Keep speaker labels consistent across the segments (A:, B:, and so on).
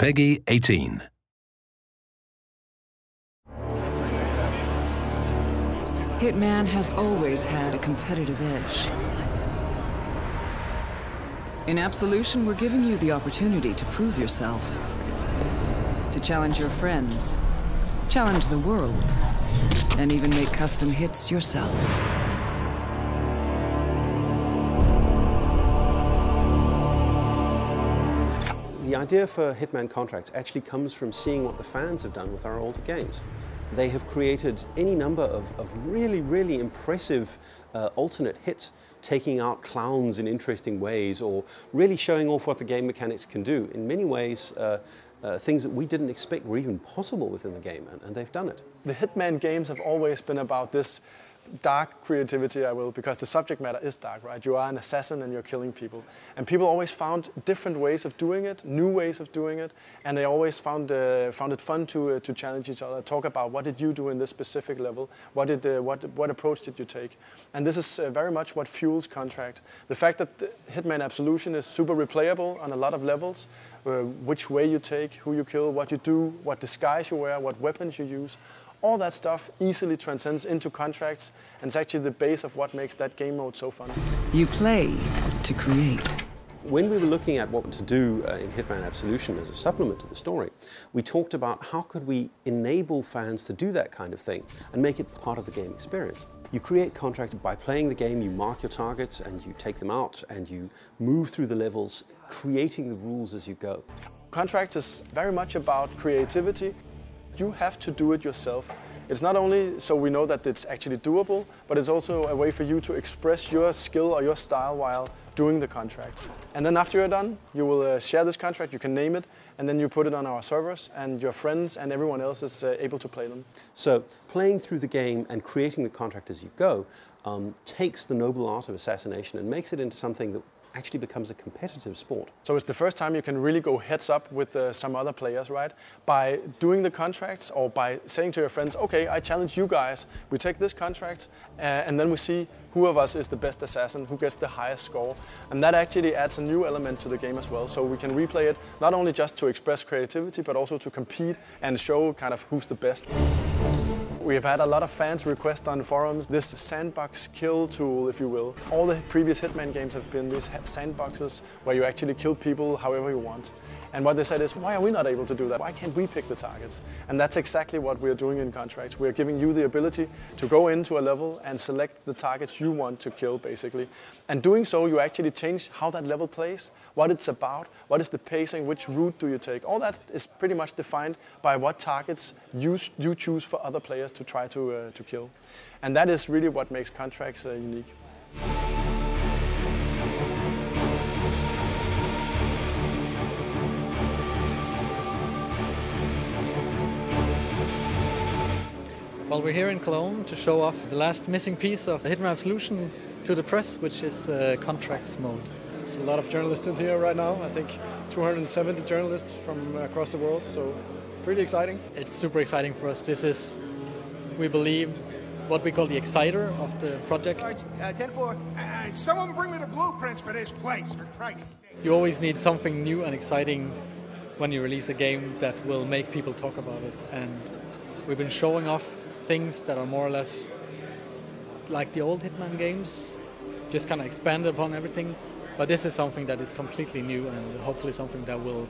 A: Peggy 18.
B: Hitman has always had a competitive edge. In Absolution, we're giving you the opportunity to prove yourself, to challenge your friends, challenge the world, and even make custom hits yourself.
C: The idea for Hitman contracts actually comes from seeing what the fans have done with our older games. They have created any number of really, really impressive alternate hits, taking out clowns in interesting ways, or really showing off what the game mechanics can do. In many ways, things that we didn't expect were even possible within the game, and they've done it.
D: The Hitman games have always been about this dark creativity, because the subject matter is dark, right? You are an assassin and you're killing people. And people always found different ways of doing it, new ways of doing it, and they always found it fun to challenge each other, talk about what did you do in this specific level, what approach did you take. And this is very much what fuels Contract. The fact that the Hitman Absolution is super replayable on a lot of levels, which way you take, who you kill, what you do, what disguise you wear, what weapons you use, all that stuff easily transcends into Contracts, and it's actually the base of what makes that game mode so fun.
B: You play to create.
C: When we were looking at what to do in Hitman Absolution as a supplement to the story, we talked about how could we enable fans to do that kind of thing and make it part of the game experience. You create Contracts by playing the game, you mark your targets and you take them out and you move through the levels, creating the rules as you go.
D: Contracts is very much about creativity. You have to do it yourself. It's not only so we know that it's actually doable, but it's also a way for you to express your skill or your style while doing the contract. And then after you're done, you will share this contract, you can name it, and then you put it on our servers, and your friends and everyone else is able to play them.
C: So playing through the game and creating the contract as you go takes the noble art of assassination and makes it into something that actually becomes a competitive sport.
D: So it's the first time you can really go heads up with some other players, right? By doing the contracts or by saying to your friends, okay, I challenge you guys, we take this contract and then we see who of us is the best assassin, who gets the highest score. And that actually adds a new element to the game as well. So we can replay it not only just to express creativity, but also to compete and show kind of who's the best. We have had a lot of fans request on forums this sandbox kill tool, if you will. All the previous Hitman games have been these sandboxes where you actually kill people however you want. And what they said is, why are we not able to do that? Why can't we pick the targets? And that's exactly what we're doing in Contracts. We're giving you the ability to go into a level and select the targets you want to kill, basically. And doing so, you actually change how that level plays, what it's about, what is the pacing, which route do you take. All that is pretty much defined by what targets you choose for other players to try to kill. And that is really what makes Contracts unique.
E: Well, we're here in Cologne to show off the last missing piece of Hitman Absolution to the press, which is Contracts mode.
D: There's a lot of journalists in here right now. I think 270 journalists from across the world, so pretty exciting.
E: It's super exciting for us. This is, we believe, what we call the exciter of the project.
F: 10-4. Someone bring me the blueprints for this place, for Christ's sake.
E: You always need something new and exciting when you release a game that will make people talk about it. And we've been showing off things that are more or less like the old Hitman games, just kind of expanded upon everything. But this is something that is completely new and hopefully something that will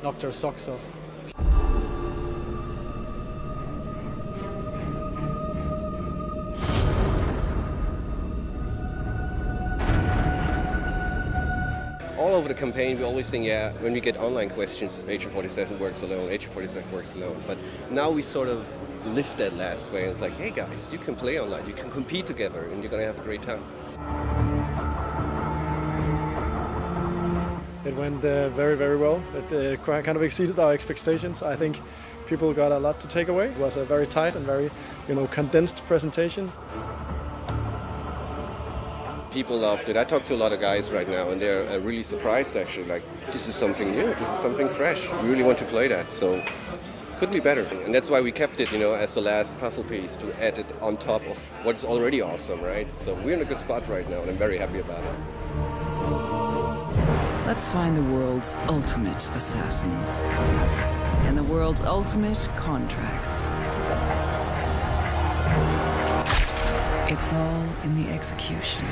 E: knock their socks off.
G: All over the campaign, we always think, yeah, when we get online questions, Agent 47 works alone, Agent 47 works alone. But now we sort of lift that last way. It's like, hey guys, you can play online, you can compete together, and you're going to have a great time.
D: It went very, very well. It kind of exceeded our expectations. I think people got a lot to take away. It was a very tight and very, condensed presentation.
G: People loved it. I talked to a lot of guys right now, and they're really surprised actually. Like, this is something new, this is something fresh. We really want to play that, so couldn't be better. And that's why we kept it, as the last puzzle piece to add it on top of what's already awesome, right? So we're in a good spot right now, and I'm very happy about it.
B: Let's find the world's ultimate assassins and the world's ultimate contracts. It's all in the execution.